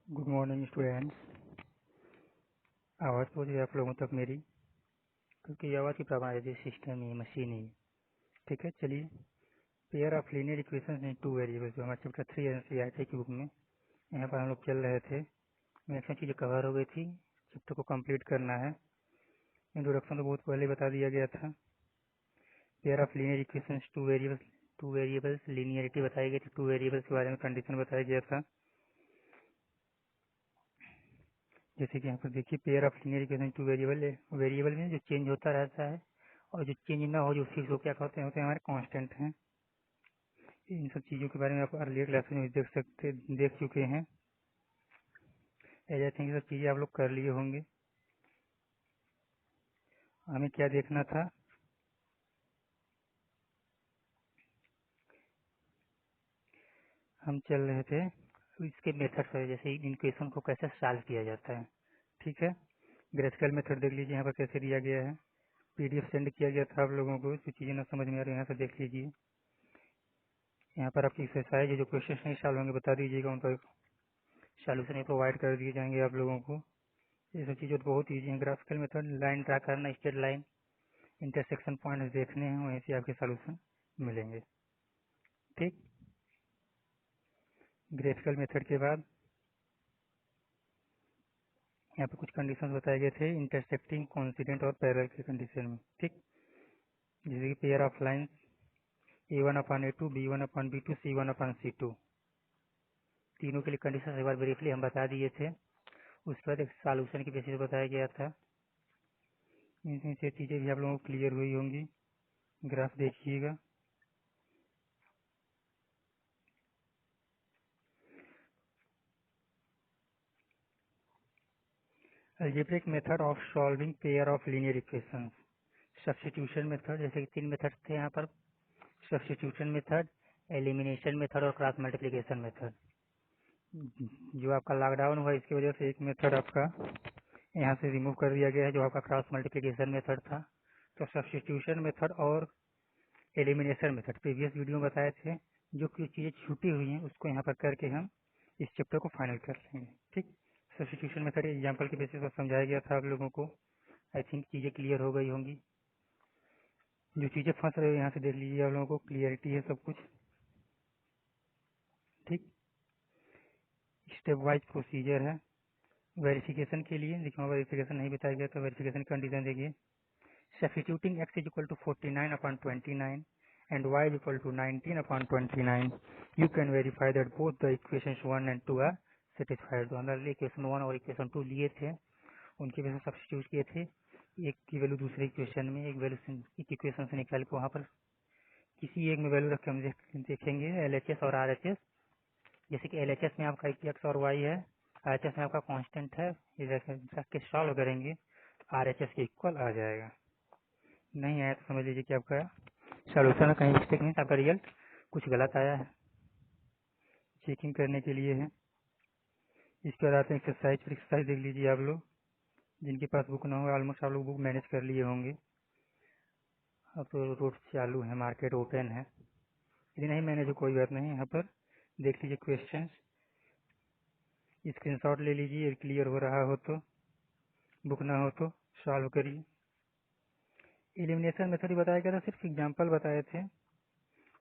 Good morning students. आवाज़ पहुँच गई आप लोगों तक मेरी? क्योंकि ये आवाज़ की प्रॉब्लम सिस्टम ही मशीन ही। ठीक है, चलिए। Pair of linear equations in two variables जो हमारे चैप्टर 3 एनसीईआरटी की बुक में यहाँ पर हम लोग चल रहे थे। मैक्सिमम चीज़ें कवर हो गई थी। चैप्टर को कंप्लीट करना है। इंट्रोडक्शन तो बहुत पहले बता दिया गया था। Pair of linear equations two variables linearity बताई गई थी। टू वेरिएबल्स के बारे में कंडीशन बताया गया था। जैसे कि यहाँ पर देखिए, pair of linear equation two variable में जो चेंज होता रहता है और जो चेंज ना हो, जो फिक्स हो, क्या कहते हैं, होते हैं हमारे कांस्टेंट हैं। इन सब चीज़ों के बारे में आप अर्लियर क्लास में देख चुके हैं। एज थिंक सब चीज़ें आप लोग कर लिए होंगे। हमें क्या देखना था? हम चल रहे थे इसके मेथड से, जैसे इन इक्वेशन को कैसे सॉल्व किया जाता है। ठीक है, ग्राफिकल मेथड देख लीजिए यहाँ पर कैसे दिया गया है। पीडीएफ सेंड किया गया था आप लोगों को। जो चीज़ें ना समझ में आ रही है यहाँ से देख लीजिए। यहाँ पर आपकी एक्सरसाइज जो क्वेश्चन नहीं सॉल्व होंगे बता दीजिएगा, उनका सॉल्यूशन प्रोवाइड कर दिए जाएंगे आप लोगों को। ये सब चीज़ें तो बहुत ईजी है। ग्राफिकल मेथड, लाइन ड्रा करना, स्ट्रेट लाइन, इंटरसेक्शन पॉइंट देखने हैं, वहीं से आपके सॉल्यूशन मिलेंगे। ठीक, ग्राफिकल मेथड के बाद यहाँ पे कुछ कंडीशन बताए गए थे इंटरसेक्टिंग, कोइंसिडेंट और पैरेलल के कंडीशन में। ठीक, जैसे कि pair of line A1/A2, B1/B2, C1/C2, तीनों के लिए कंडीशन एक बार ब्रीफली हम बता दिए थे। उसके बाद एक सॉल्यूशन की बेसिस बताया गया था। इन से चीजें भी आप लोगों को क्लियर हुई होंगी। ग्राफ देखिएगा। Algebraic method of solving pair of linear equations. Substitution method, जैसे कि तीन मेथड थे यहाँ पर। सब्स्टिट्यूशन मेथड, एलिमिनेशन मेथड और क्रॉस मल्टीप्लिकेशन मेथड। जो आपका लॉकडाउन हुआ इसकी वजह से एक मेथड आपका यहाँ से रिमूव कर दिया गया है, जो आपका क्रॉस मल्टीप्लिकेशन मेथड था। तो सब्स्टिट्यूशन मेथड और एलिमिनेशन मेथड प्रीवियस वीडियो में बताए थे। जो कुछ चीजें छूटी हुई हैं उसको यहाँ पर करके हम इस चैप्टर को फाइनल कर लेंगे। ठीक, सब्स्टिट्यूशन मेथड एग्जाम्पल के बेसिस पर समझाया गया था आप लोगों को। आई थिंक चीजें क्लियर हो गई होंगी। जो चीजें फंस रही है यहाँ से देख लीजिए, आप लोगों को क्लियरिटी है सब कुछ। ठीक, स्टेप वाइज प्रोसीजर है। वेरिफिकेशन के लिए देखिए, वेरिफिकेशन नहीं बताया गया तो वेरिफिकेशन कंडीशन देखिए। Substituting x is equal to 49/29 and y is equal to 19/29, you can verify that both the equations 1 and 2 are satisfied। तो हमने इक्वेशन 1 और इक्वेशन 2 लिए थे, उनके वजह से सब्स्टिट्यूट किए थे। एक की वैल्यू दूसरे इक्वेशन में, एक वैल्यू एक इक्वेशन से निकाल के वहाँ पर किसी एक में वैल्यू रख के हम देखेंगे LHS और RHS। जैसे कि LHS में आपका x और y है, RHS में आपका कांस्टेंट है। ये रख के सॉल्व करेंगे तो RHS के इक्वल आ जाएगा। नहीं आया तो समझ लीजिए कि आपका सॉल्यूशन कहीं मिस्टेक नहीं, आपका रिजल्ट कुछ गलत आया है। चेकिंग करने के लिए है। इसके बाद आते हैं एक्सरसाइज। फिर एक्सरसाइज देख लीजिए आप लोग। जिनके पास बुक ना हो, ऑलमोस्ट आप लोग बुक मैनेज कर लिए होंगे। अब तो रोड चालू है, मार्केट ओपन है। यदि नहीं मैनेज हो कोई बात नहीं, यहाँ पर देख लीजिए क्वेश्चन, स्क्रीनशॉट ले लीजिए। क्लियर हो रहा हो तो, बुक ना हो तो सॉल्व करिए। एलिमिनेशन मेथड ही बताया गया था, सिर्फ एग्जाम्पल बताए थे।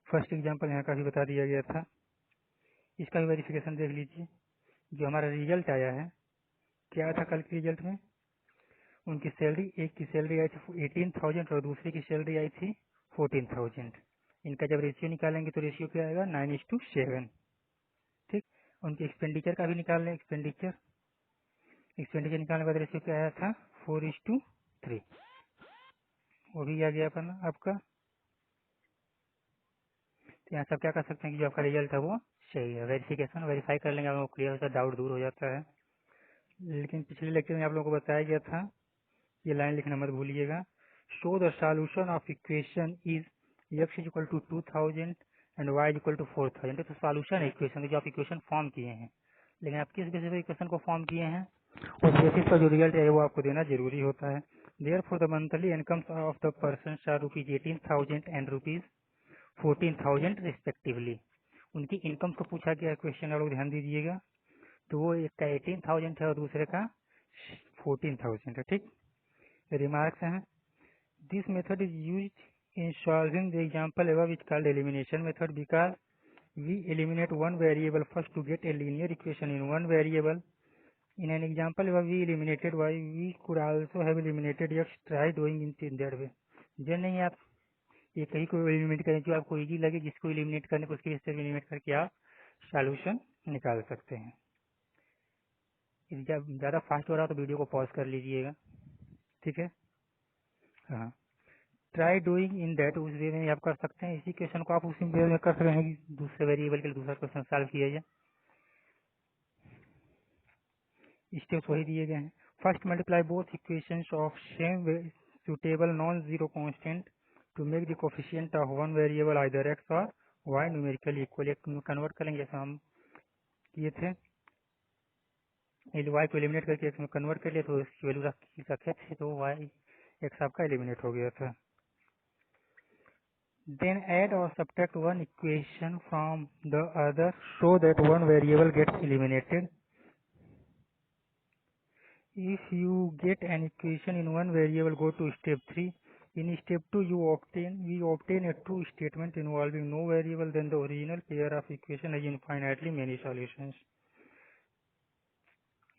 फर्स्ट एग्जाम्पल यहाँ का भी बता दिया गया था। इसका भी वेरिफिकेशन देख लीजिए। जो हमारा रिजल्ट आया है, क्या था कल के रिजल्ट में? उनकी सैलरी, एक की सैलरी आई थी 18,000 और दूसरे की सैलरी आई थी 14,000। इनका जब रेशियो निकालेंगे तो रेशियो क्या आएगा? 9:7। ठीक, उनके एक्सपेंडिचर का भी निकाल लें। एक्सपेंडिचर एक्सपेंडिचर निकालने के बाद रेशियो क्या आया था? 4:3। वो भी आ गया अपना आपका। तो यहाँ सब क्या कर सकते हैं कि जो आपका रिजल्ट है वो सही है। वेरिफिकेशन वेरीफाई कर लेंगे, आप लोगों को क्लियर होता है, डाउट दूर हो जाता है। लेकिन पिछले लेक्चर में आप लोगों को बताया गया था, ये लाइन लिखना मत भूलिएगा। Show the solution of equation is x is equal to 2000 and y is equal to 4000। तो सॉल्यूशन है इक्वेशन, जो आप इक्वेशन फॉर्म किए हैं। लेकिन आप किस बेसिस पर इक्वेशन को फॉर्म किए हैं, उस बेसिस पर जो रिजल्ट है वो आपको देना जरूरी होता है। Therefore the monthly incomes of the person are ₹18,000 and ₹14,000 respectively. उनकी इनकम्स को पूछा गया है क्वेश्चन, आप लोग ध्यान दीजिएगा। तो वो एक का 18,000 है और दूसरे का 14,000 है। ठीक, रिमार्क्स हैं, this method is used in solving the example above is called elimination method because we eliminate one variable first to get a linear equation in one variable. In an example above we eliminated y, we could also have eliminated x. Try doing in that way. जो नहीं आप ये कहीं को eliminate करें जो आपको easy लगे, जिसको एलिमिनेट करने को उसके हिस्से में एलिमिनेट करके आप सॉल्यूशन निकाल सकते हैं। जब ज़्यादा फास्ट हो रहा तो वीडियो को पॉज कर लीजिएगा, ठीक है। हाँ, ट्राई डूइंग इन दैट, उस वे में आप कर सकते हैं। इसी क्वेश्चन को आप उसी वे में कर सकते हैं कि दूसरे वेरिएबल के लिए दूसरा क्वेश्चन सॉल्व किया जाए। स्टेप्स वही दिए गए हैं। First multiply both equations of same suitable non zero constant to make the coefficient of one variable either x or y numerically equal. Convert करेंगे जैसे हम किए थे, वाई को एलिमिनेट करके एक्स में कन्वर्ट कर लिया तो इसकी वैल्यू रखे थे तो वाई एक्स आपका एलिमिनेट हो गया था। Then add or subtract one equation from the other so that one variable gets eliminated. If you get an equation in one variable, go to step 3. In step 2, we obtain a true statement involving no variable, then the original pair of equation has infinitely many solutions.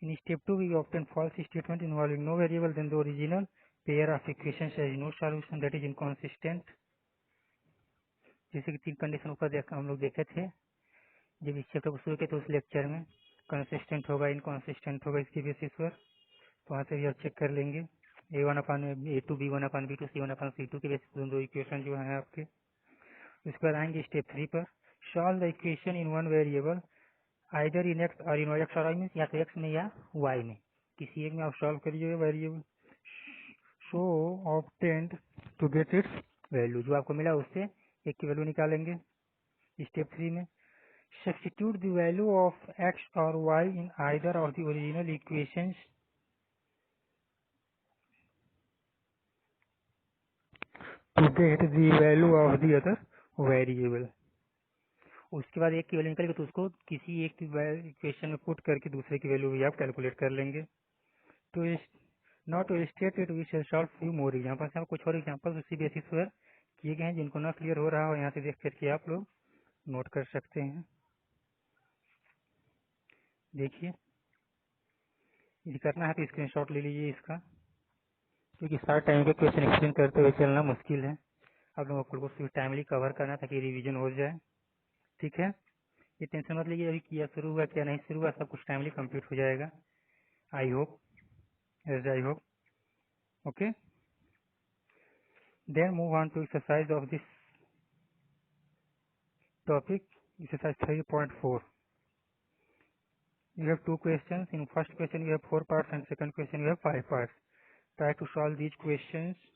In step 2, we obtain false statement involving no variable, then the original pair of equations has no solution, that is inconsistent. जैसे कि 3 condition ऊपर हम लोग देखे थे जब इस chapter को शुरू किया तो उस लेक्चर में, कंसिस्टेंट होगा इनकंसिस्टेंट होगा इसकी बेसिस पर, तो वहाँ से भी आप चेक कर लेंगे। A1/A2 B1/B2 C1/C2 के बेसिस पर दो इक्वेशन जो है आपके। उसके बाद आएंगे स्टेप 3 पर, solve the equation in one variable either in x और इन Y. X or Y means या तो एक्स में या वाई में, किसी एक में आप सॉल्व करिए variable, so obtained to get its value, जो आपको मिला उससे एक की वैल्यू निकालेंगे। स्टेप 3 में substitute the value of x or y in either of the original equations to get the value of the other variable. उसके बाद एक की वैल्यू निकलेगी तो उसको किसी एक इक्वेशन में पुट करके दूसरे की वैल्यू भी आप कैलकुलेट कर लेंगे। तो not to state it we shall solve few more examples, यहाँ कुछ और एग्जांपल्स उसी बेसिस पर किए गए हैं, जिनको ना क्लियर हो रहा हो यहाँ से देख करके आप लोग नोट कर सकते हैं। देखिए यदि करना है तो स्क्रीनशॉट ले लीजिए इसका, क्योंकि सारा टाइम के क्वेश्चन एक्सप्लेन करते हुए चलना मुश्किल है। आप लोगों को सिर्फ टाइमली कवर करना ताकि रिवीजन हो जाए, ठीक है। ये टेंशन मत लीजिए अभी क्या शुरू हुआ क्या नहीं शुरू हुआ, सब कुछ टाइमली कंप्लीट हो जाएगा। I hope, as I hope, okay. Then move on to exercise of this topic, exercise 3.4। You have 2 questions. In first question you have 4 parts and second question you have 5 parts. Try to solve these questions.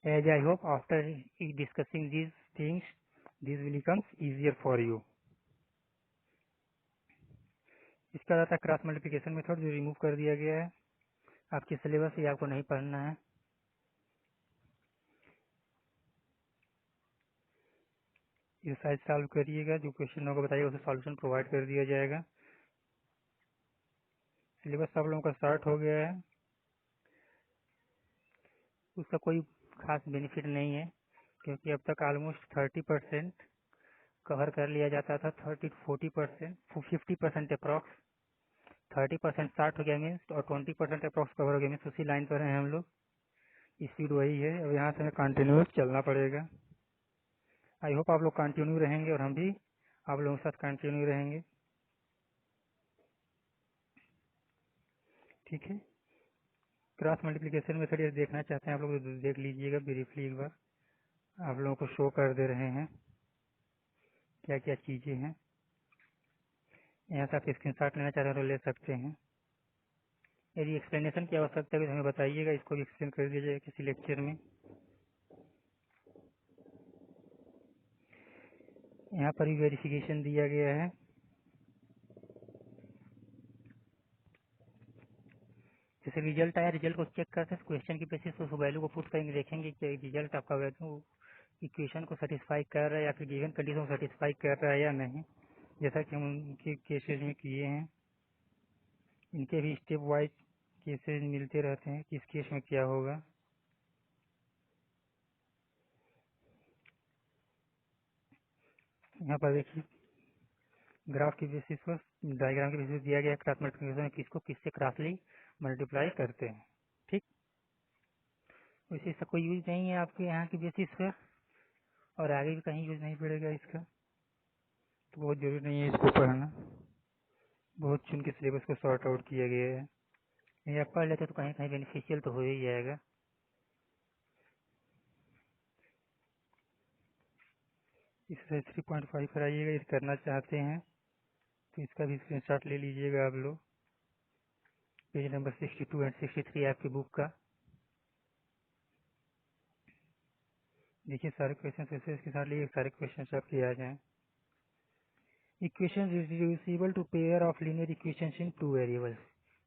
As I hope after discussing these things, this will become easier for you. इसका आता है cross multiplication method, जो remove कर दिया गया है आपके syllabus से, आपको नहीं पढ़ना है। एक्सरसाइज सॉल्व करिएगा, जो क्वेश्चन होगा बताइएगा, उसे सॉल्यूशन प्रोवाइड कर दिया जाएगा। सिलेबस सब लोगों का स्टार्ट हो गया है, उसका कोई खास बेनिफिट नहीं है क्योंकि अब तक ऑलमोस्ट 30% कवर कर लिया जाता था। 30-40% 50% अप्रॉक्स, 30% स्टार्ट हो गया मीन्स, और 20% अप्रॉक्स कवर हो गया मीन्स, उसी लाइन पर हैं हम लोग। स्पीड वही है, अब यहाँ से हमें कंटिन्यूस चलना पड़ेगा। आई होप आप लोग कंटिन्यू रहेंगे और हम भी आप लोगों के साथ कंटिन्यू रहेंगे, ठीक है। क्रॉस मल्टीप्लिकेशन मेथड ये देखना चाहते हैं आप लोग तो देख लीजिएगा ब्रीफली एक बार, आप लोगों को शो कर दे रहे हैं क्या क्या चीजें हैं। यहाँ से आप स्क्रीनशॉट लेना चाह रहे हो तो ले सकते हैं। यदि एक्सप्लेनेशन की आवश्यकता है तो हमें बताइएगा, इसको भी एक्सप्लेन कर दिया जाएगा किसी लेक्चर में। यहाँ पर भी वेरिफिकेशन दिया गया है, जैसे रिजल्ट आया, रिजल्ट को चेक करते हैं क्वेश्चन की बेसिस उस वैल्यू को पुट करेंगे, देखेंगे कि रिजल्ट आपका वैल्यू इक्वेशन को सेटिस्फाई कर रहा है या फिर गिवन कंडीशन को सेटिस्फाई कर रहा है या नहीं, जैसा कि हम उनके केसेज में किए हैं। इनके भी स्टेप वाइज केसेस मिलते रहते हैं, किस केस में क्या होगा। यहाँ पर देखिए ग्राफ की बेसिस पर, डायग्राम के बेसिस दिया गया क्रॉस मल्टीप्लिकेशन किसको किससे क्रॉसली मल्टीप्लाई करते हैं। ठीक, वैसे इसका कोई यूज नहीं है आपके यहाँ की बेसिस पर, और आगे भी कहीं यूज नहीं पड़ेगा इसका, तो बहुत जरूरी नहीं है इसको पढ़ना। बहुत चुन के सिलेबस को सॉर्ट आउट किया गया है, ये आप पढ़ लेते तो कहीं कहीं बेनिफिशियल तो हो ही जाएगा। एक्सरसाइज 3.5 पर आइएगा, यदि करना चाहते हैं तो इसका भी स्क्रीनशॉट ले लीजिएगा आप लोग, पेज नंबर 62 एंड 63 आपकी बुक का। देखिए सारे क्वेश्चन ऐसे इसके साथ लिए सारे क्वेश्चन आपके आ जाएं। Equation reducible to pair of linear equations in two variables.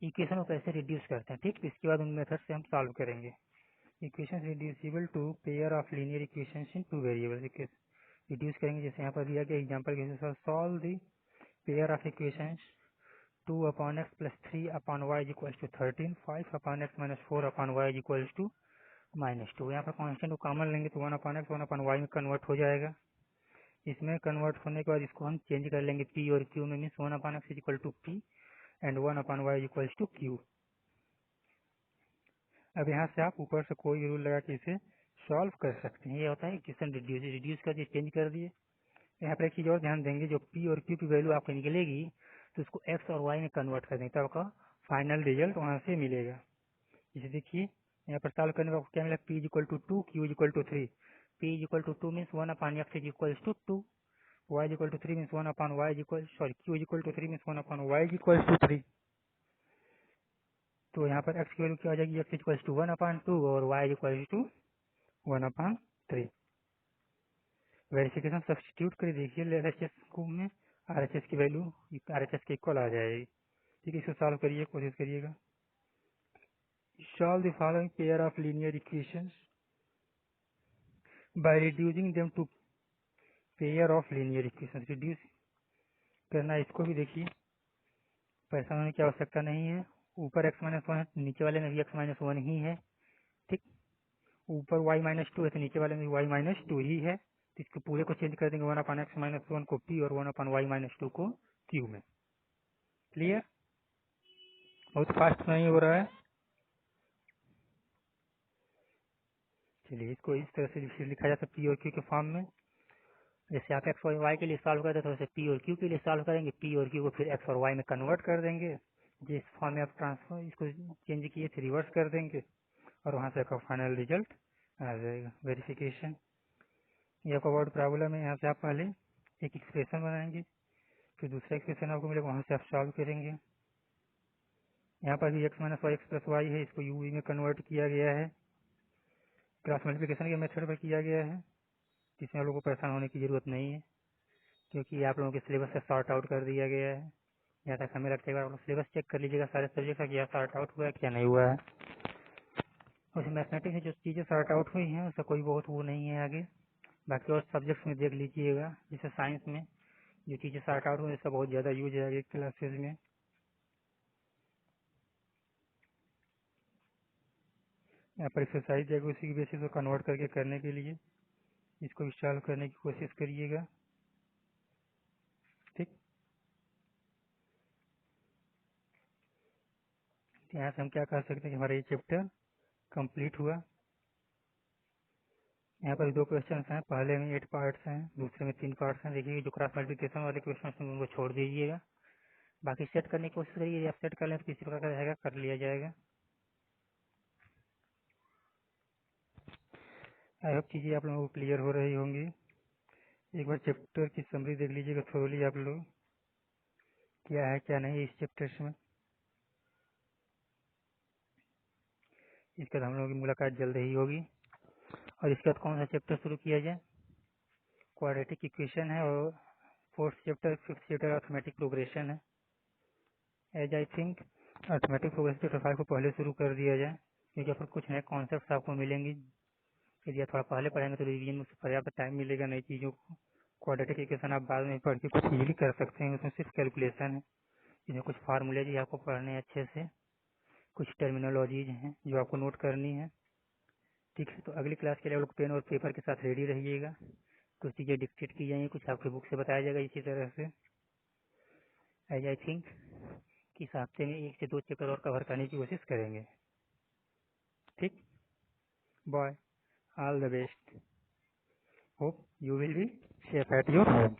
Equation को कैसे रिड्यूस करते हैं, ठीक, इसके बाद उन मेथड से हम सॉल्व करेंगे। Equation reducible to pair of linear equations in two variables, reduce करेंगे। जैसे यहाँ पर दिया गया एग्जांपल के हिसाब solve the pair of equations 2 upon x plus 3 upon y is equals to 13, 5 upon x minus 4 upon y is equals to -2। यहाँ पर कांस्टेंट को कॉमन लेंगे तो 1 upon x 1 upon y में कन्वर्ट हो जाएगा। इसमें कन्वर्ट होने के बाद इसको हम चेंज कर लेंगे p और q में, means 1 upon x is equal to p and 1 upon y is equals to q। अब यहाँ से आप ऊपर से कोई रूल लगा के इसे सॉल्व कर सकते हैं। ये होता है इक्वेशन रिड्यूस कर दिए, चेंज कर दिए। यहाँ पर एक चीज और ध्यान देंगे, जो p और q की वैल्यू आपको निकलेगी तो उसको x और y में कन्वर्ट कर देंगे, तो आपका फाइनल रिजल्ट वहां से मिलेगा। जैसे देखिए यहाँ पर सॉल्व करने पर क्या मिला, p is equal to 2, q is equal to 3। p is equal to 2 means 1 upon x is equal to 2, y is equal to 3 means 1 upon y is equal, sorry q is equal to 3 means 1 upon y is equal to 3। तो यहाँ पर x की value क्या हो जाएगी, x is equal to 1 upon 2 और y is equal to 1 upon 3। Verification substitute कर देखिए LHS को में, RHS की वैल्यू RHS के इक्वल आ जाएगी। ठीक है, इसको सॉल्व करिए, कोशिश करिएगा। Solve the following pair of linear equations by reducing them to pair of linear equations. Reduce करना, इसको भी देखिए, परेशान होने की आवश्यकता नहीं है। ऊपर x माइनस 1 है, नीचे वाले में भी x माइनस 1 ही है। ठीक, ऊपर y माइनस 2 है तो नीचे वाले में y माइनस 2 ही है। तो इसको पूरे को चेंज कर देंगे, 1 अपन x माइनस 1 को p और 1 अपन y माइनस 2 को q में। क्लियर, बहुत फास्ट नहीं हो रहा है। चलिए इसको इस तरह से लिखा जाता है p और q के फॉर्म में। जैसे आप x और y के लिए सॉल्व करते हैं तो वैसे p और q के लिए सॉल्व करेंगे, p और q को फिर x और y में कन्वर्ट कर देंगे। जिस फॉर्म में आप ट्रांसफर इसको चेंज किए थे रिवर्स कर देंगे और वहां से आपका फाइनल रिजल्ट आ जाएगा। वेरिफिकेशन, ये आपका वर्ड प्रॉब्लम है। यहाँ से आप पहले एक एक्सप्रेशन बनाएंगे, फिर दूसरा एक्सप्रेशन आपको मिलेगा, वहां से आप सॉल्व करेंगे। यहाँ पर भी x minus y x plus y है, इसको u में कन्वर्ट किया गया है, क्रॉस मल्टीप्लिकेशन के मेथड पर किया गया है। इसमें आप लोगों को परेशान होने की जरूरत नहीं है, क्योंकि आप लोगों के सिलेबस से सॉर्ट आउट कर दिया गया है। यहाँ तक हमें लगता है आप लोग सिलेबस चेक कर लीजिएगा सारे सब्जेक्ट का, क्या सॉर्ट आउट हुआ है क्या नहीं हुआ है। उस मैथमेटिक्स में जो चीजें सॉर्ट आउट हुई हैं उसका कोई बहुत वो नहीं है आगे। बाकी और सब्जेक्ट्स में देख लीजिएगा, जैसे साइंस में जो चीजें सॉर्ट आउट हुई इसका बहुत ज्यादा यूज है आगे क्लासेज में। यहाँ पर एक्सरसाइज देगा, उसी की बेसिस को कन्वर्ट करके करने के लिए इसको भी सॉल्व करने की कोशिश करिएगा। ठीक, यहाँ से हम क्या कह सकते हैं कि हमारा ये चैप्टर कंप्लीट हुआ। यहाँ पर 2 क्वेश्चन हैं, पहले में 8 पार्ट्स हैं, दूसरे में 3 पार्ट्स हैं। देखिए जो क्रॉस मल्टीप्लिकेशन वाले क्वेश्चन हैं उनको छोड़ दीजिएगा, बाकी सेट करने की कोशिश करिए। यदि आप सेट कर लें तो किसी प्रकार का रहेगा, कर लिया जाएगा। आई होप चीजें आप लोगों को क्लियर हो रही होंगी। एक बार चैप्टर की समरी देख लीजिएगा थोड़ी आप लोग, क्या है क्या नहीं है इस चैप्टर में। इसके बाद हम लोगों की मुलाकात जल्द ही होगी। और इसके बाद कौन सा चैप्टर शुरू किया जाए, क्वाड्रेटिक इक्वेशन है, और 4th chapter 5th chapter arithmetic progression है। As I think arithmetic progression chapter 5 को पहले शुरू कर दिया जाए, क्योंकि अपन कुछ नए कॉन्सेप्ट आपको मिलेंगे। यदि आप थोड़ा पहले पढ़ेंगे तो रिवीजन में पर्याप्त टाइम मिलेगा नई चीजों को। क्वाड्रेटिक इक्वेशन आप बाद में पढ़ के कुछ इजीली कर सकते हैं, उसमें सिर्फ कैलकुलेशन है। इसमें कुछ फार्मूले जी आपको पढ़ने हैं अच्छे से, कुछ टर्मिनोलॉजीज हैं जो आपको नोट करनी है। ठीक है, तो अगली क्लास के लिए आप लोग पेन और पेपर के साथ रेडी रहिएगा। कुछ चीज़ें डिक्टेट की जाएंगी, कुछ आपके बुक से बताया जाएगा इसी तरह से। एज आई थिंक कि इस हफ्ते में 1 से 2 चैप्टर और कवर करने की कोशिश करेंगे। ठीक, bye, all the best, hope you will be safe at your home.